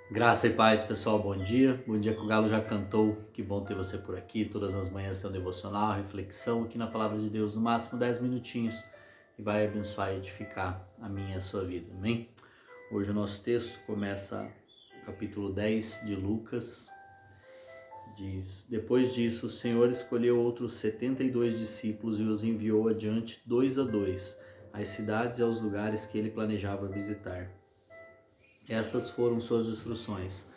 Graça e paz, pessoal, bom dia. Bom dia que o Galo já cantou. Que bom ter você por aqui. Todas as manhãs tem um devocional, reflexão aqui na Palavra de Deus, no máximo 10 minutinhos, e vai abençoar e edificar a minha e a sua vida, amém? Hoje o nosso texto começa no capítulo 10 de Lucas. Diz: Depois disso, o Senhor escolheu outros 72 discípulos e os enviou adiante, dois a dois, às cidades e aos lugares que ele planejava visitar. Estas foram suas instruções: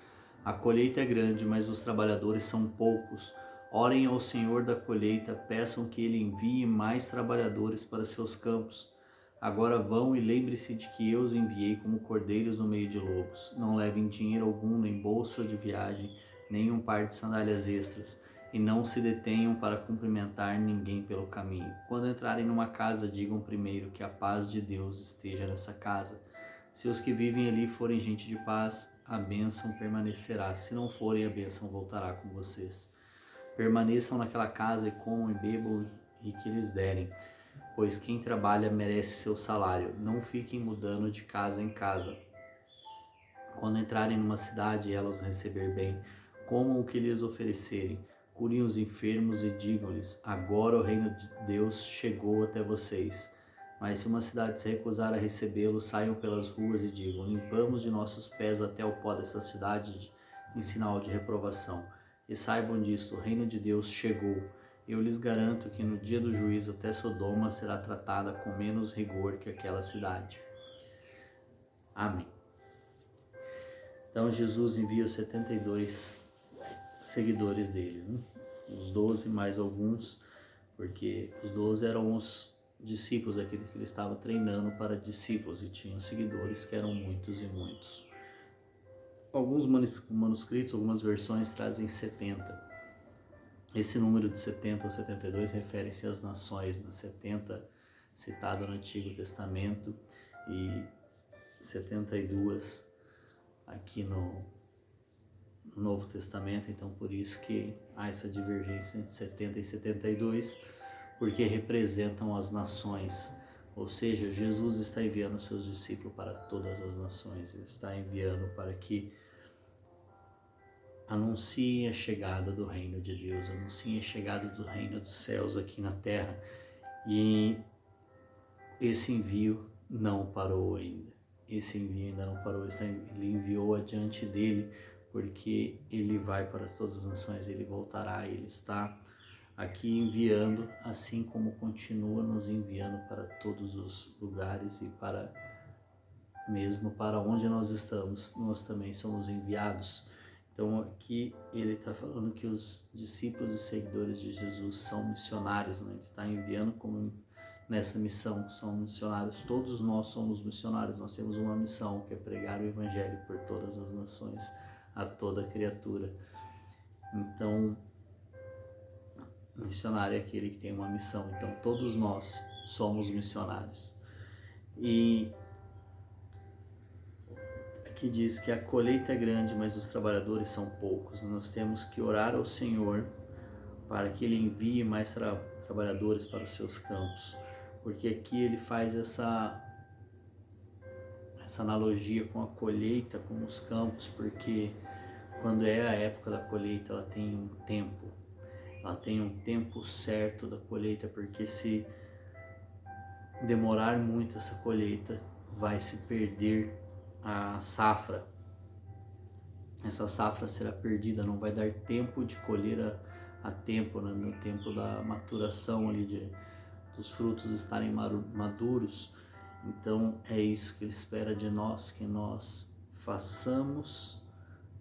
a colheita é grande, mas os trabalhadores são poucos. Orem ao Senhor da colheita, peçam que ele envie mais trabalhadores para seus campos. Agora vão e lembre-se de que eu os enviei como cordeiros no meio de lobos. Não levem dinheiro algum, nem bolsa de viagem, nem um par de sandálias extras, e não se detenham para cumprimentar ninguém pelo caminho. Quando entrarem numa casa, digam primeiro que a paz de Deus esteja nessa casa. Se os que vivem ali forem gente de paz, a bênção permanecerá. Se não forem, a bênção voltará com vocês. Permaneçam naquela casa e comam e bebam e que lhes derem, pois quem trabalha merece seu salário. Não fiquem mudando de casa em casa. Quando entrarem numa cidade e ela os receber bem, comam o que lhes oferecerem. Curem os enfermos e digam-lhes: agora o reino de Deus chegou até vocês. Mas se uma cidade se recusar a recebê-los, saiam pelas ruas e digam: limpamos de nossos pés até o pó dessa cidade em sinal de reprovação. E saibam disto: o reino de Deus chegou. Eu lhes garanto que no dia do juízo até Sodoma será tratada com menos rigor que aquela cidade. Amém. Então Jesus envia os 72 seguidores dele, né? Os 12 mais alguns, porque os 12 eram os discípulos, aqueles que ele estava treinando para discípulos, e tinham seguidores que eram muitos e muitos. Alguns manuscritos, algumas versões trazem 70. Esse número de 70 ou 72 refere-se às nações, né? 70 citado no Antigo Testamento e 72 aqui no Novo Testamento. Então por isso que há essa divergência entre 70 e 72, porque representam as nações. Ou seja, Jesus está enviando seus discípulos para todas as nações. Ele está enviando para que anunciem a chegada do reino de Deus, anunciem a chegada do reino dos céus aqui na terra. E esse envio não parou ainda. Esse envio ainda não parou. Ele enviou adiante dele, porque ele vai para todas as nações, ele voltará, ele está aqui enviando, assim como continua nos enviando para todos os lugares e para mesmo para onde nós estamos, nós também somos enviados. Então aqui ele está falando que os discípulos e seguidores de Jesus são missionários, né? Ele está enviando como nessa missão, são missionários. Todos nós somos missionários, nós temos uma missão, que é pregar o evangelho por todas as nações, a toda criatura. Então, missionário é aquele que tem uma missão. Então todos nós somos missionários. E aqui diz que a colheita é grande, mas os trabalhadores são poucos. Nós temos que orar ao Senhor para que Ele envie mais trabalhadores para os seus campos, porque aqui ele faz essa analogia com a colheita, com os campos, porque quando é a época da colheita, ela tem um tempo certo da colheita, porque se demorar muito essa colheita, vai se perder a safra. Essa safra será perdida, não vai dar tempo de colher a tempo, né? No tempo da maturação ali, dos frutos estarem maduros. Então é isso que ele espera de nós, que nós façamos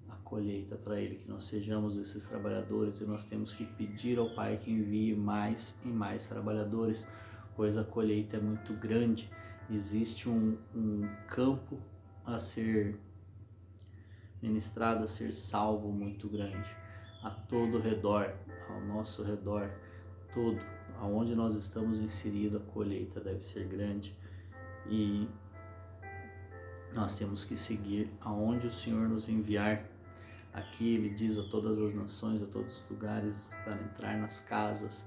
a colheita para ele, que nós sejamos esses trabalhadores, e nós temos que pedir ao Pai que envie mais e mais trabalhadores, pois a colheita é muito grande. Existe um campo a ser ministrado, a ser salvo muito grande, a todo redor, ao nosso redor, todo, aonde nós estamos inseridos, a colheita deve ser grande, e nós temos que seguir aonde o Senhor nos enviar. Aqui ele diz a todas as nações, a todos os lugares, para entrar nas casas,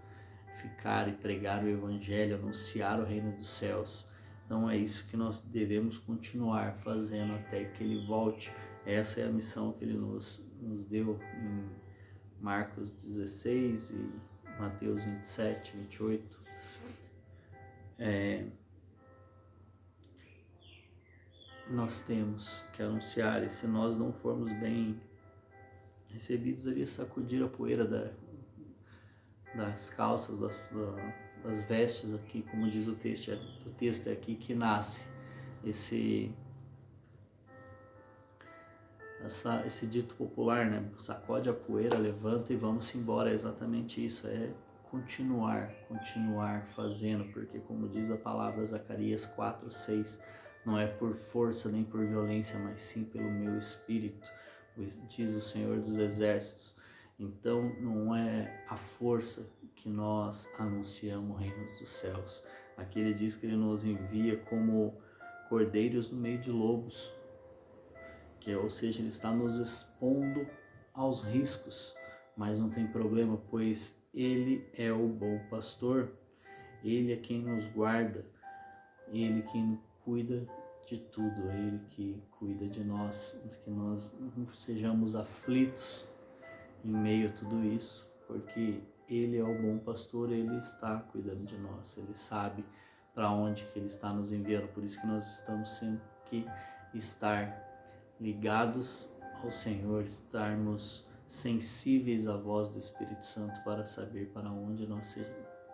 ficar e pregar o evangelho, anunciar o reino dos céus. Então é isso que nós devemos continuar fazendo até que ele volte. Essa é a missão que Ele nos deu em Marcos 16 e Mateus 27, 28. Nós temos que anunciar, e se nós não formos bem recebidos ali, sacudir a poeira das calças, das vestes aqui, como diz o texto é aqui que nasce esse dito popular, né? Sacode a poeira, levanta e vamos embora. É exatamente isso, é continuar fazendo, porque como diz a palavra Zacarias 4:6, não é por força nem por violência, mas sim pelo meu espírito, diz o Senhor dos Exércitos. Então não é a força que nós anunciamos o reino dos céus. Aqui ele diz que ele nos envia como cordeiros no meio de lobos, ou seja, ele está nos expondo aos riscos, mas não tem problema, pois ele é o bom pastor, ele é quem nos guarda, ele quem cuida de tudo, ele que cuida de nós, que nós não sejamos aflitos em meio a tudo isso, porque ele é o bom pastor, ele está cuidando de nós, ele sabe para onde que ele está nos enviando, por isso que nós estamos sempre que estar ligados ao Senhor, estarmos sensíveis à voz do Espírito Santo para saber para onde nós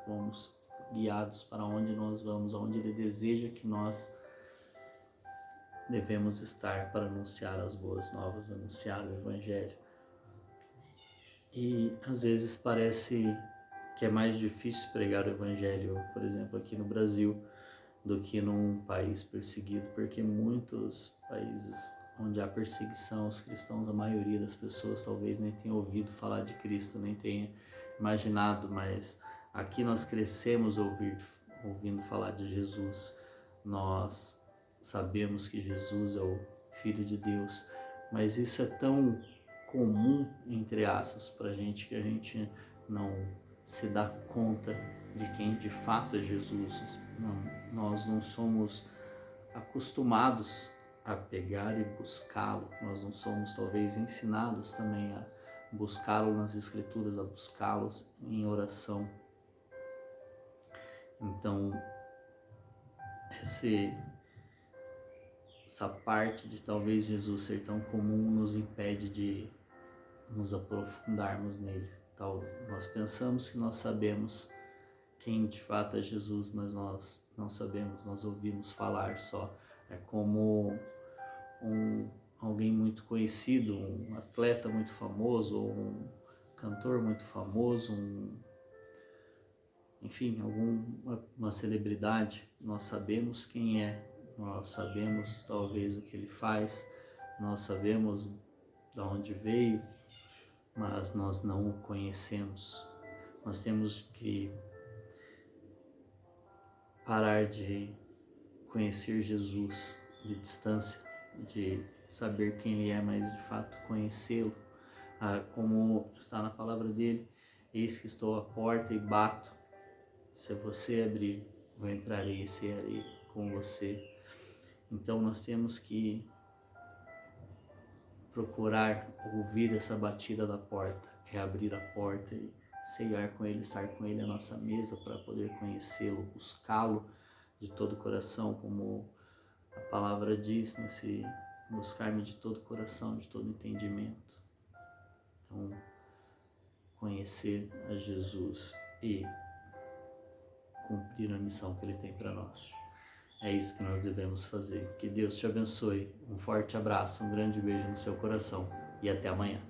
fomos guiados, para onde nós vamos, aonde Ele deseja que nós devemos estar para anunciar as boas novas, anunciar o Evangelho. E às vezes parece que é mais difícil pregar o Evangelho, por exemplo, aqui no Brasil, do que num país perseguido, porque muitos países onde há perseguição aos cristãos, a maioria das pessoas talvez nem tenha ouvido falar de Cristo, nem tenha imaginado, mas aqui nós crescemos ouvindo falar de Jesus. Nós sabemos que Jesus é o Filho de Deus, mas isso é tão comum, entre aspas, para a gente, que a gente não se dá conta de quem de fato é Jesus. Nós não somos acostumados a pegar e buscá-lo, nós não somos talvez ensinados também a buscá-lo nas Escrituras, a buscá-los em oração. Então, essa parte de talvez Jesus ser tão comum nos impede de nos aprofundarmos nele. Nós pensamos que nós sabemos quem de fato é Jesus, mas nós não sabemos, nós ouvimos falar só. É como alguém muito conhecido, um atleta muito famoso, ou um cantor muito famoso, enfim, uma celebridade. Nós sabemos quem é, nós sabemos talvez o que ele faz, nós sabemos de onde veio, mas nós não o conhecemos. Nós temos que parar de conhecer Jesus de distância, de saber quem ele é, mas de fato conhecê-lo, como está na palavra dele: eis que estou à porta e bato, se você abrir, eu entrarei e cearei com você. Então nós temos que procurar ouvir essa batida da porta, abrir a porta e ceiar com ele, estar com ele à nossa mesa para poder conhecê-lo, buscá-lo de todo o coração, como a palavra diz, nesse buscar-me de todo o coração, de todo entendimento. Então, conhecer a Jesus e cumprir a missão que Ele tem para nós. É isso que nós devemos fazer. Que Deus te abençoe. Um forte abraço, um grande beijo no seu coração e até amanhã.